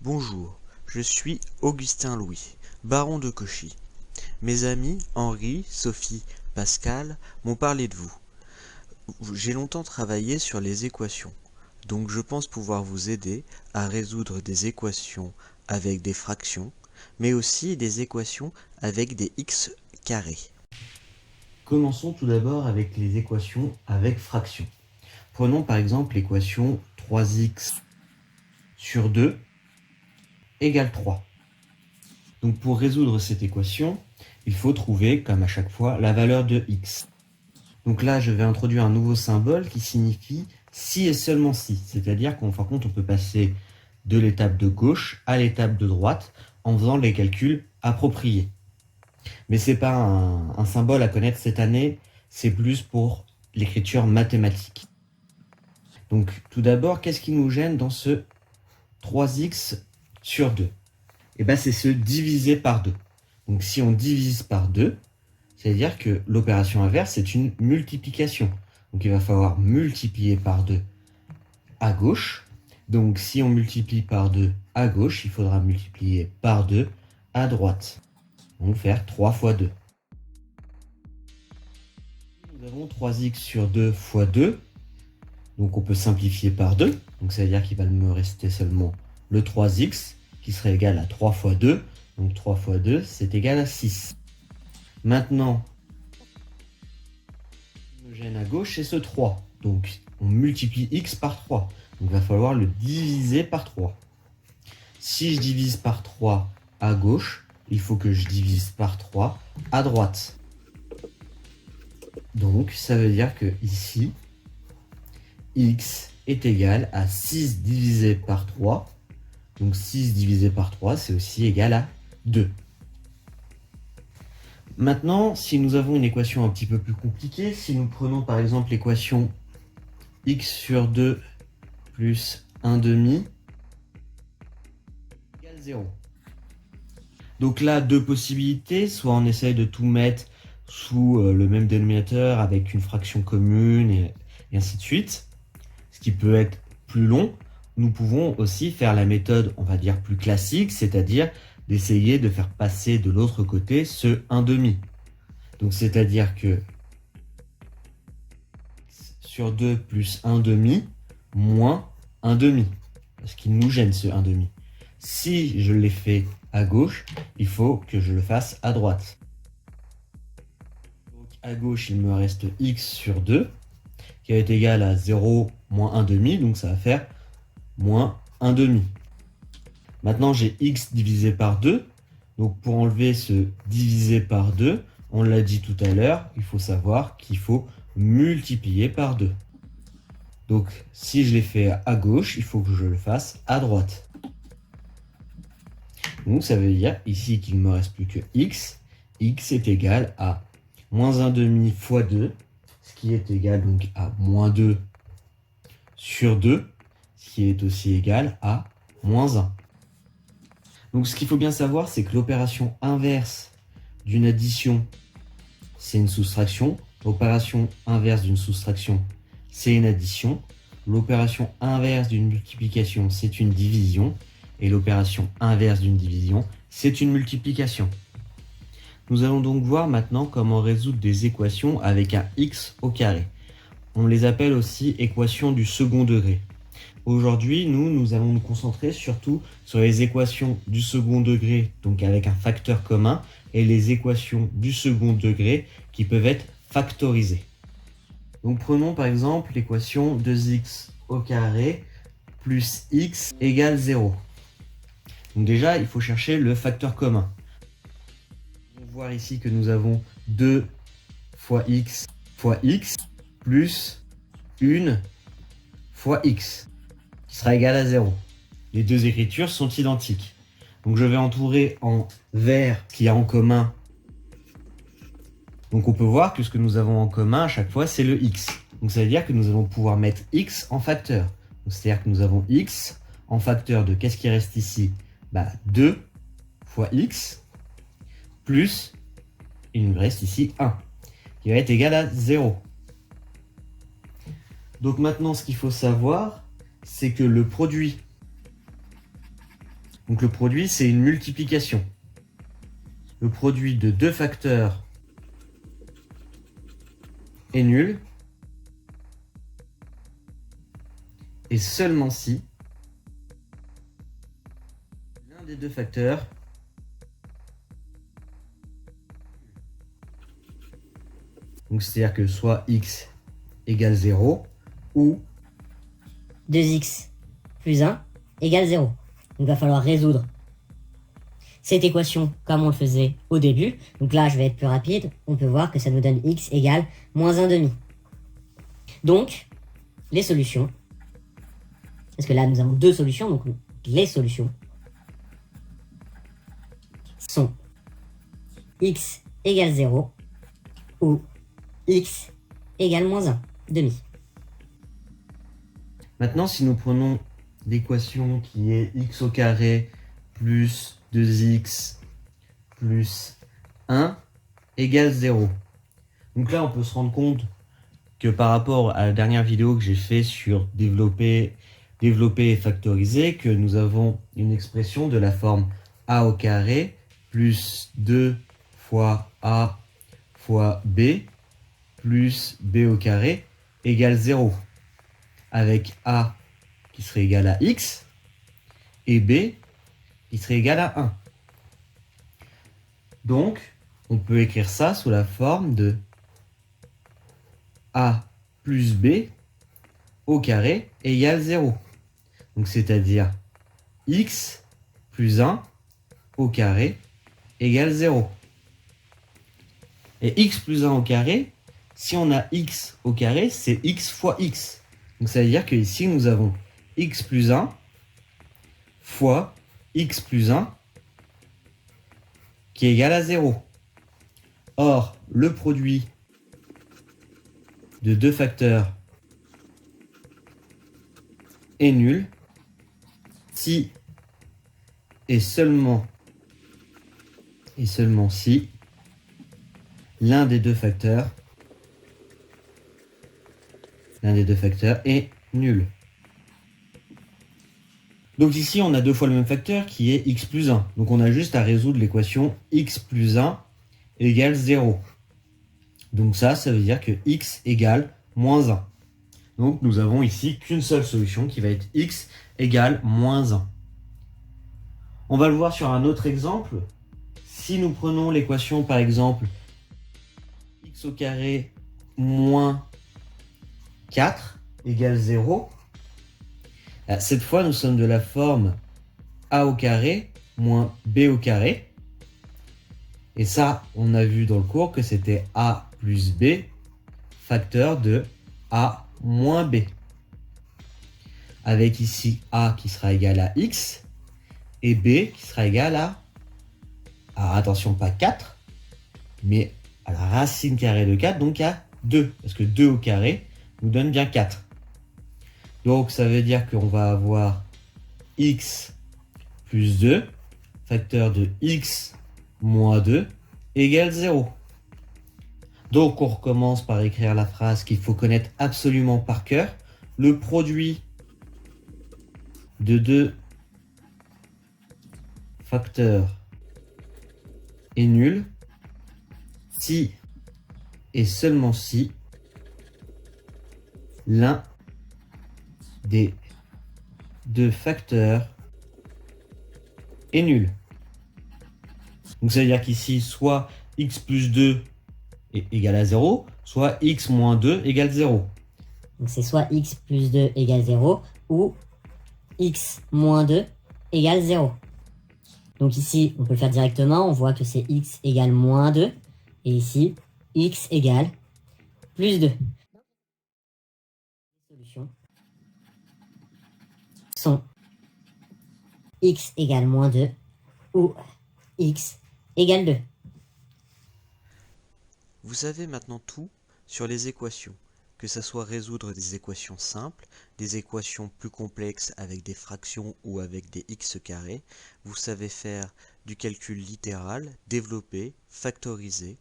Bonjour, je suis Augustin Louis, baron de Cauchy. Mes amis Henri, Sophie, Pascal m'ont parlé de vous. J'ai longtemps travaillé sur les équations, donc je pense pouvoir vous aider à résoudre des équations avec des fractions, mais aussi des équations avec des x carrés. Commençons tout d'abord avec les équations avec fractions. Prenons par exemple l'équation 3x sur 2 égale 3. Donc pour résoudre cette équation, il faut trouver, comme à chaque fois, la valeur de x. Donc là, je vais introduire un nouveau symbole qui signifie si et seulement si. C'est-à-dire qu'en fin de compte, on peut passer de l'étape de gauche à l'étape de droite en faisant les calculs appropriés. Mais ce n'est pas un symbole à connaître cette année, c'est plus pour l'écriture mathématique. Donc tout d'abord, qu'est-ce qui nous gêne dans ce 3x sur 2 ? Eh bien, c'est se diviser par 2. Donc si on divise par 2, c'est-à-dire que l'opération inverse, c'est une multiplication. Donc il va falloir multiplier par 2 à gauche. Donc si on multiplie par 2 à gauche, il faudra multiplier par 2 à droite. Donc faire 3 fois 2. Nous avons 3x sur 2 fois 2. Donc on peut simplifier par 2. Donc ça veut dire qu'il va me rester seulement le 3x qui serait égal à 3 fois 2. Donc 3 fois 2, c'est égal à 6. Maintenant, ce qui me gêne à gauche, c'est ce 3. Donc on multiplie x par 3. Donc il va falloir le diviser par 3. Si je divise par 3 à gauche, il faut que je divise par 3 à droite. Donc ça veut dire que ici, x est égal à 6 divisé par 3. Donc 6 divisé par 3, c'est aussi égal à 2. Maintenant, si nous avons une équation un petit peu plus compliquée, si nous prenons par exemple l'équation x sur 2 plus 1 demi égale 0. Donc là, deux possibilités, soit on essaye de tout mettre sous le même dénominateur avec une fraction commune et ainsi de suite, ce qui peut être plus long. Nous pouvons aussi faire la méthode, on va dire, plus classique, c'est-à-dire d'essayer de faire passer de l'autre côté ce 1 demi. Donc c'est-à-dire que sur 2 plus 1 demi moins 1 demi, parce qu'il nous gêne ce 1 demi. Si je l'ai fait à gauche, il faut que je le fasse à droite. Donc à gauche, il me reste x sur 2, qui va être égal à 0 moins 1 demi, donc ça va faire moins 1 demi. Maintenant, j'ai x divisé par 2. Donc pour enlever ce divisé par 2, on l'a dit tout à l'heure, il faut savoir qu'il faut multiplier par 2. Donc si je l'ai fait à gauche, il faut que je le fasse à droite. Donc ça veut dire ici qu'il ne me reste plus que x. X est égal à moins 1 demi fois 2, ce qui est égal donc à moins 2 sur 2, ce qui est aussi égal à moins 1. Donc ce qu'il faut bien savoir, c'est que l'opération inverse d'une addition, c'est une soustraction. L'opération inverse d'une soustraction, c'est une addition. L'opération inverse d'une multiplication, c'est une division. Et l'opération inverse d'une division, c'est une multiplication. Nous allons donc voir maintenant comment résoudre des équations avec un x au carré. On les appelle aussi équations du second degré. Aujourd'hui, nous allons nous concentrer surtout sur les équations du second degré, donc avec un facteur commun, et les équations du second degré qui peuvent être factorisées. Donc prenons par exemple l'équation 2x au carré plus x égale 0. Donc déjà, il faut chercher le facteur commun. On va voir ici que nous avons 2 fois x plus 1 fois x, qui sera égal à 0. Les deux écritures sont identiques. Donc je vais entourer en vert ce qu'il y a en commun. Donc on peut voir que ce que nous avons en commun à chaque fois, c'est le x. Donc ça veut dire que nous allons pouvoir mettre x en facteur. C'est-à-dire que nous avons x en facteur de qu'est-ce qui reste ici ? 2 fois x plus, il nous reste ici 1, qui va être égal à 0. Donc maintenant, ce qu'il faut savoir, c'est que le produit Donc le produit, c'est une multiplication. Le produit de deux facteurs est nul. Et seulement si l'un des deux facteurs donc c'est-à-dire que soit x égale 0 ou 2x plus 1 égale 0. Donc il va falloir résoudre cette équation comme on le faisait au début. Donc là, je vais être plus rapide. On peut voir que ça nous donne x égale moins 1 demi. Donc, les solutions, parce que là, nous avons deux solutions, donc les solutions sont x égale 0 ou x égale moins 1 demi. Maintenant, si nous prenons l'équation qui est x au carré plus 2x plus 1 égale 0. Donc là, on peut se rendre compte que par rapport à la dernière vidéo que j'ai fait sur développer et factoriser, que nous avons une expression de la forme a au carré plus 2 fois a fois b plus b au carré égale 0. Avec a qui serait égal à x et b qui serait égal à 1. Donc, on peut écrire ça sous la forme de a plus b au carré égale 0. Donc, c'est-à-dire x plus 1 au carré égale 0. Et x plus 1 au carré, si on a x au carré, c'est x fois x. Donc, ça veut dire que ici, nous avons x plus 1 fois x plus 1 qui est égal à 0. Or, le produit de deux facteurs est nul si et seulement si l'un des deux facteurs est nul. Donc ici, on a deux fois le même facteur qui est x plus 1. Donc on a juste à résoudre l'équation x plus 1 égale 0. Donc ça veut dire que x égale moins 1. Donc nous avons ici qu'une seule solution qui va être x égale moins 1. On va le voir sur un autre exemple. Si nous prenons l'équation par exemple x au carré moins 4 égale 0, cette fois nous sommes de la forme a au carré moins b au carré. Et ça, on a vu dans le cours que c'était a plus b facteur de a moins b. Avec ici a qui sera égal à x et b qui sera égal à attention, pas 4, mais à la racine carrée de 4, donc à 2. Parce que 2 au carré nous donne bien 4. Donc ça veut dire qu'on va avoir x plus 2, facteur de x moins 2, égale 0. Donc on recommence par écrire la phrase qu'il faut connaître absolument par cœur. Le produit de deux facteurs est nul si et seulement si l'un des deux facteurs est nul. Donc ça veut dire qu'ici, soit x plus 2 est égal à 0, soit x moins 2 égale 0. Donc c'est soit x plus 2 égale 0 ou x moins 2 égale 0. Donc ici, on peut le faire directement. On voit que c'est x égale moins 2. Et ici, x égale plus 2. Les solutions sont x égale moins 2 ou x égale 2. Vous savez maintenant tout sur les équations, que ce soit résoudre des équations simples, des équations plus complexes avec des fractions ou avec des x carrés. Vous savez faire du calcul littéral, développer, factoriser.